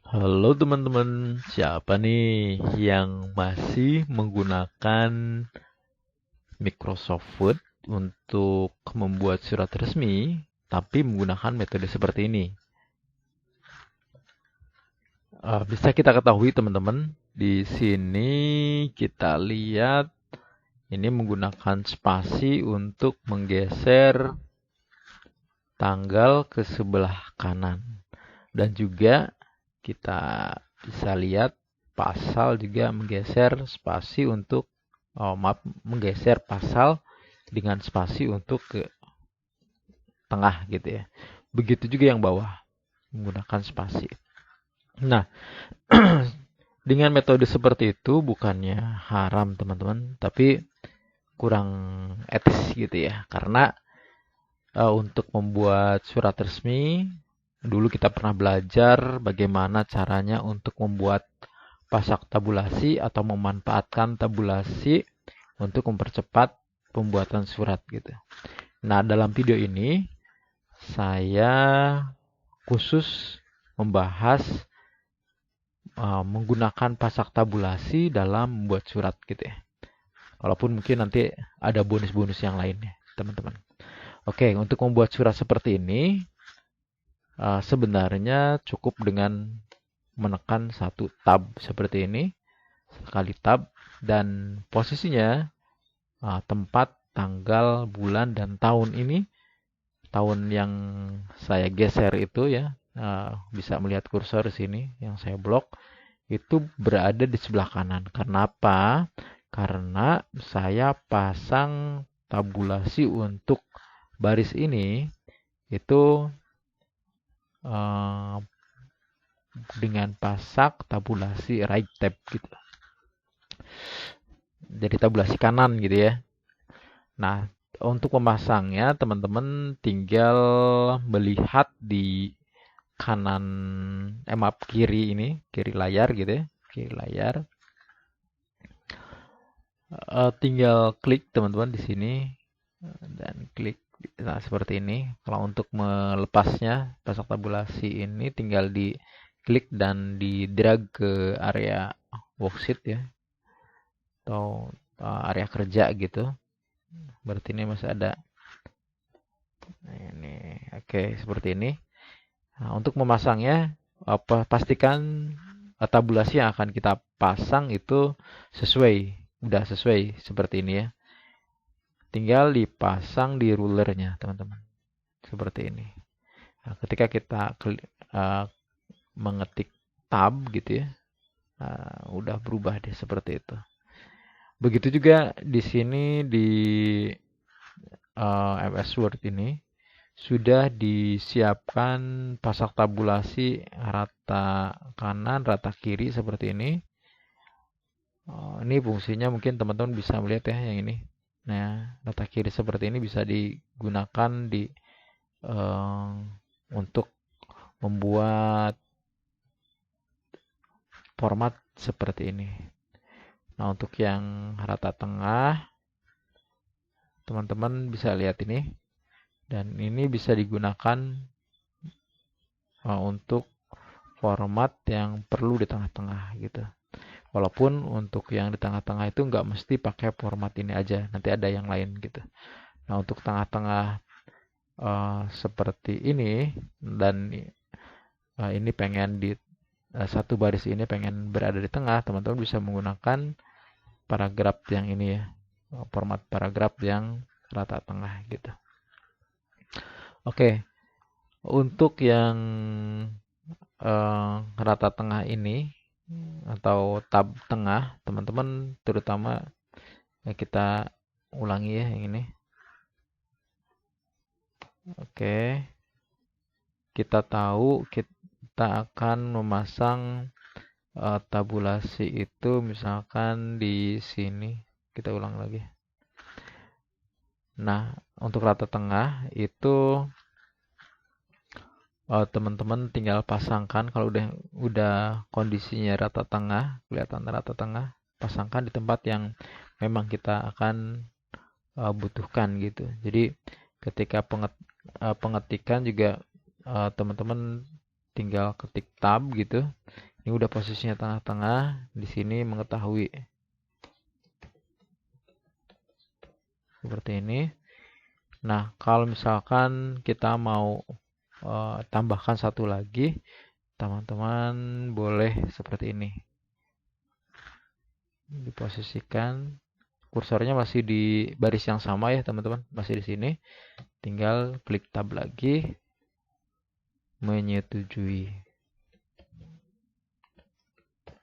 Halo teman-teman, siapa nih yang masih menggunakan Microsoft Word untuk membuat surat resmi, tapi menggunakan metode seperti ini? Bisa kita ketahui teman-teman, di sini kita lihat ini menggunakan spasi untuk menggeser tanggal ke sebelah kanan. Dan juga kita bisa lihat pasal juga menggeser spasi untuk menggeser pasal dengan spasi untuk ke tengah gitu ya. Begitu juga yang bawah menggunakan spasi. Nah, dengan metode seperti itu bukannya haram teman-teman, tapi kurang etis gitu ya. Karena untuk membuat surat resmi, dulu kita pernah belajar bagaimana caranya untuk membuat pasak tabulasi atau memanfaatkan tabulasi untuk mempercepat pembuatan surat gitu. Nah, dalam video ini saya khusus membahas menggunakan pasak tabulasi dalam membuat surat gitu ya. Walaupun mungkin nanti ada bonus-bonus yang lainnya, teman-teman. Oke, untuk membuat surat seperti ini sebenarnya cukup dengan menekan satu tab seperti ini, sekali tab, dan posisinya tempat, tanggal, bulan, dan tahun ini, tahun yang saya geser itu ya, bisa melihat kursor di sini yang saya blok, itu berada di sebelah kanan. Kenapa? Karena saya pasang tabulasi untuk baris ini itu uh, dengan pasak tabulasi right tab gitu. Jadi tabulasi kanan gitu ya. Nah, untuk memasangnya teman-teman tinggal melihat di kanan maaf kiri ini, kiri layar gitu ya, kiri layar. Tinggal klik teman-teman di sini dan klik. Nah, seperti ini. Kalau untuk melepasnya pasak tabulasi ini tinggal di klik dan di drag ke area worksheet ya atau area kerja gitu. Berarti ini masih ada. Nah, ini oke seperti ini. Nah, untuk memasangnya pastikan tabulasi yang akan kita pasang itu udah sesuai seperti ini ya. Tinggal dipasang di rulernya teman-teman. Seperti ini. Nah, ketika kita mengetik tab gitu ya, udah berubah deh seperti itu. Begitu juga di sini di MS Word ini sudah disiapkan pasak tabulasi rata kanan, rata kiri seperti ini. Ini fungsinya mungkin teman-teman bisa melihat ya yang ini. Nah, rata kiri seperti ini bisa digunakan untuk membuat format seperti ini. Nah, untuk yang rata tengah, teman-teman bisa lihat ini. Dan ini bisa digunakan untuk format yang perlu di tengah-tengah gitu. Walaupun untuk yang di tengah-tengah itu nggak mesti pakai format ini aja, nanti ada yang lain gitu. Nah, untuk tengah-tengah seperti ini dan ini pengen di satu baris ini pengen berada di tengah, teman-teman bisa menggunakan paragraf yang ini ya, format paragraf yang rata tengah gitu. Oke, untuk yang rata tengah ini atau tab tengah, teman-teman terutama kita ulangi ya yang ini. Oke, kita tahu kita akan memasang tabulasi itu misalkan di sini. Kita ulang lagi. Nah, untuk rata tengah itu teman-teman tinggal pasangkan kalau udah kondisinya rata tengah, kelihatan rata tengah, pasangkan di tempat yang memang kita akan butuhkan gitu. Jadi ketika pengetikan juga teman-teman tinggal ketik tab gitu. Ini udah posisinya tengah-tengah, di sini mengetahui. Seperti ini. Nah, kalau misalkan kita mau tambahkan satu lagi, teman-teman boleh seperti ini. Diposisikan, kursornya masih di baris yang sama ya teman-teman, masih di sini. Tinggal klik tab lagi, menyetujui.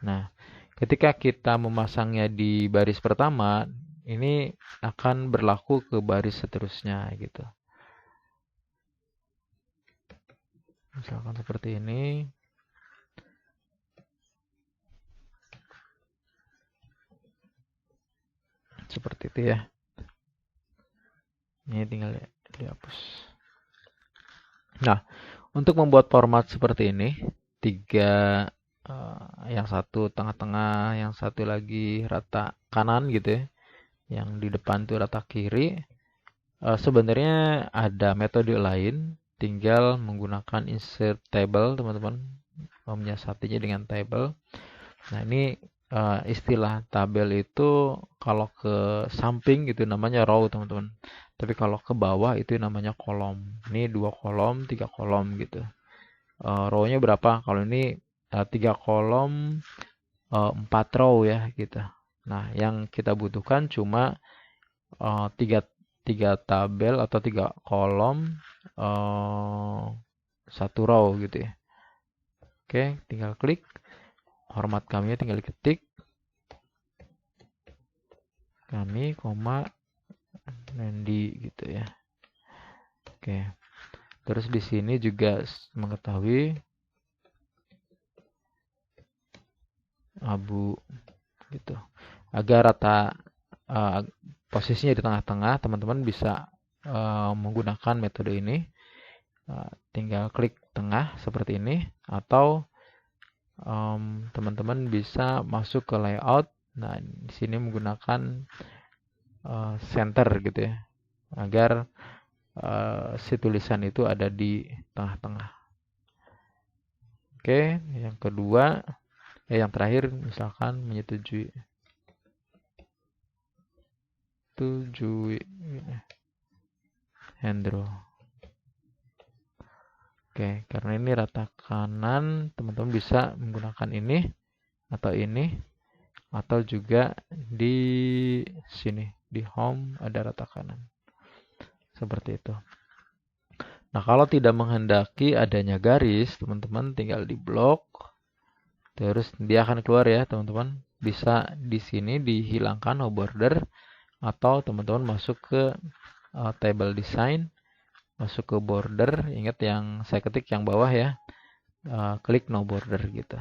Nah, ketika kita memasangnya di baris pertama, ini akan berlaku ke baris seterusnya gitu. Misalkan seperti ini. Seperti itu ya. Ini tinggal dihapus. Nah, untuk membuat format seperti ini, tiga, yang satu tengah-tengah, yang satu lagi rata kanan gitu ya, yang di depan tuh rata kiri. Sebenarnya ada metode lain, tinggal menggunakan insert table teman-teman, menyiasatinya dengan table. Nah, ini istilah tabel itu kalau ke samping itu namanya row teman-teman. Tapi kalau ke bawah itu namanya kolom. Ini 2 kolom, 3 kolom gitu. Row-nya berapa? Kalau ini 3 kolom, 4 row ya gitu. Nah, yang kita butuhkan cuma 3 tabel atau 3 kolom, 1 row gitu ya. Oke, tinggal klik. Format kami tinggal diketik. Kami, Randy gitu ya. Oke. Terus di sini juga mengetahui abu gitu. Agar rata posisinya di tengah-tengah, teman-teman bisa menggunakan metode ini. Tinggal klik tengah seperti ini, atau teman-teman bisa masuk ke layout. Nah, di sini menggunakan center gitu ya, agar si tulisan itu ada di tengah-tengah. Oke, yang kedua, yang terakhir misalkan menyetujui. Hand draw. Oke, karena ini rata kanan, teman-teman bisa menggunakan ini atau ini, atau juga di sini di home ada rata kanan. Seperti itu. Nah, kalau tidak menghendaki adanya garis, teman-teman tinggal di blok. Terus dia akan keluar ya, teman-teman. Bisa di sini dihilangkan no border, atau teman-teman masuk ke table design, masuk ke border. Ingat yang saya ketik yang bawah ya. Klik no border gitu.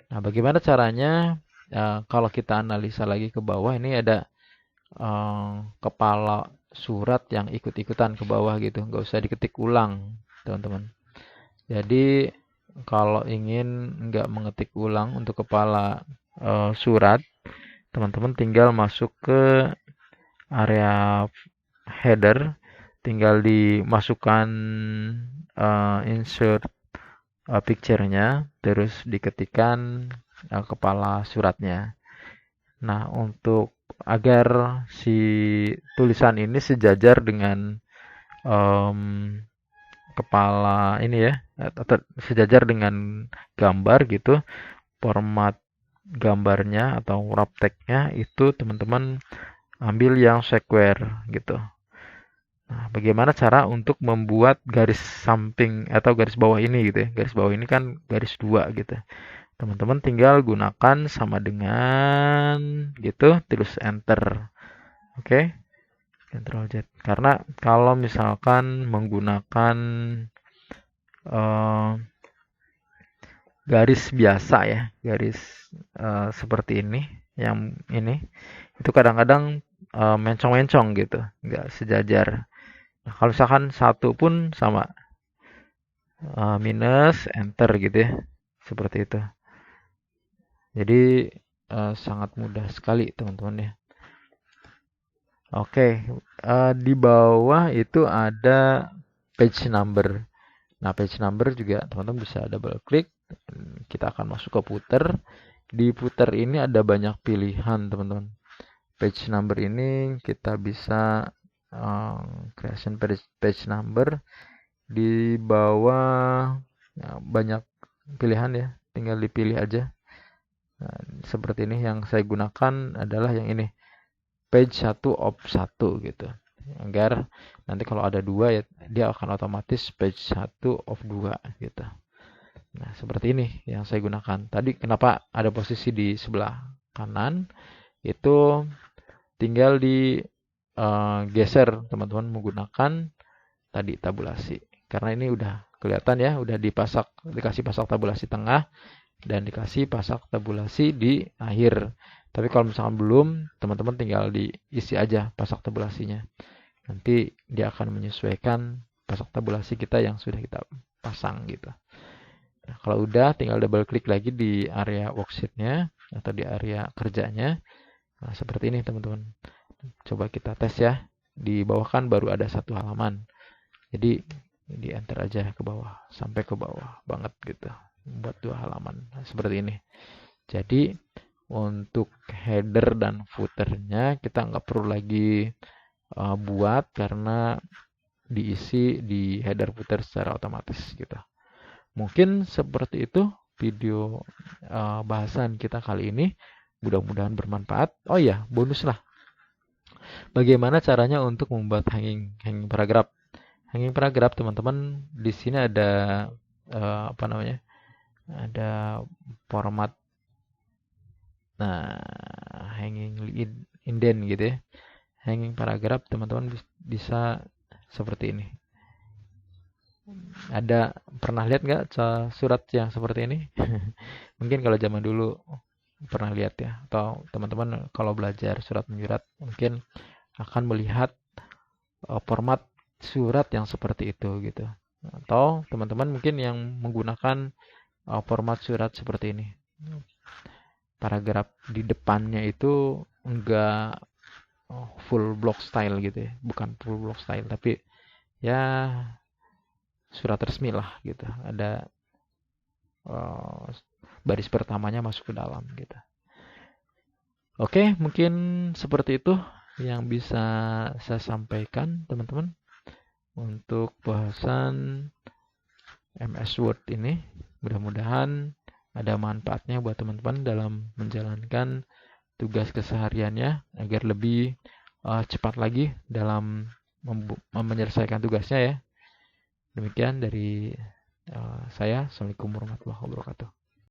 Nah, bagaimana caranya? Kalau kita analisa lagi ke bawah, ini ada kepala surat yang ikut-ikutan ke bawah gitu, nggak usah diketik ulang teman-teman. Jadi kalau ingin nggak mengetik ulang untuk kepala surat, teman-teman tinggal masuk ke area header, tinggal dimasukkan insert picture-nya, terus diketikkan kepala suratnya. Nah, untuk agar si tulisan ini sejajar dengan kepala ini ya, atau sejajar dengan gambar gitu, format gambarnya atau wrap text-nya itu teman-teman ambil yang square gitu. Nah, bagaimana cara untuk membuat garis samping atau garis bawah ini gitu ya? Garis bawah ini kan garis 2 gitu. Teman-teman tinggal gunakan sama dengan gitu, terus enter. Oke. Ctrl Z. Karena kalau misalkan menggunakan garis biasa ya, garis seperti ini, yang ini, itu kadang-kadang mencong-mencong gitu, nggak sejajar. Nah, kalau misalkan satu pun sama, minus, enter gitu ya, seperti itu. Jadi sangat mudah sekali teman-teman ya. Oke, di bawah itu ada page number. Nah, page number juga teman-teman bisa double klik. Kita akan masuk ke footer. Di footer ini ada banyak pilihan, teman-teman. Page number ini kita bisa creation page number. Di bawah banyak pilihan ya, tinggal dipilih aja. Nah, seperti ini yang saya gunakan adalah yang ini, page 1 of 1 gitu, agar nanti kalau ada 2 ya dia akan otomatis page 1 of 2 gitu. Nah, seperti ini yang saya gunakan. Tadi kenapa ada posisi di sebelah kanan, itu tinggal di geser teman-teman menggunakan tadi tabulasi. Karena ini udah kelihatan ya, udah dikasih pasak tabulasi tengah dan dikasih pasak tabulasi di akhir. Tapi kalau misalkan belum, teman-teman tinggal diisi aja pasak tabulasinya. Nanti dia akan menyesuaikan pasak tabulasi kita yang sudah kita pasang gitu. Nah, kalau udah, tinggal double klik lagi di area worksheet-nya atau di area kerjanya. Nah, seperti ini teman-teman. Coba kita tes ya. Di bawah kan baru ada 1 halaman. Jadi di enter aja ke bawah sampai ke bawah banget gitu. Buat 2 halaman. Nah, seperti ini. Jadi untuk header dan footernya kita nggak perlu lagi buat karena diisi di header footer secara otomatis gitu. Mungkin seperti itu video bahasan kita kali ini. Mudah-mudahan bermanfaat. Oh iya, bonus lah. Bagaimana caranya untuk membuat hanging paragraph? Hanging paragraph teman-teman, di sini ada apa namanya? Ada format. Nah, hanging indent gitu ya. Hanging paragraph teman-teman bisa seperti ini. Ada pernah lihat nggak surat yang seperti ini? Mungkin kalau zaman dulu pernah lihat ya, atau teman-teman kalau belajar surat menyurat mungkin akan melihat format surat yang seperti itu gitu. Atau teman-teman mungkin yang menggunakan format surat seperti ini. Paragraf di depannya itu enggak full block style gitu ya, bukan full block style tapi ya surat resmi lah gitu. Ada baris pertamanya masuk ke dalam gitu. Oke, mungkin seperti itu yang bisa saya sampaikan teman-teman untuk bahasan MS Word ini. Mudah-mudahan ada manfaatnya buat teman-teman dalam menjalankan tugas kesehariannya agar lebih cepat lagi dalam menyelesaikan tugasnya ya. Demikian dari saya. Assalamualaikum warahmatullahi wabarakatuh.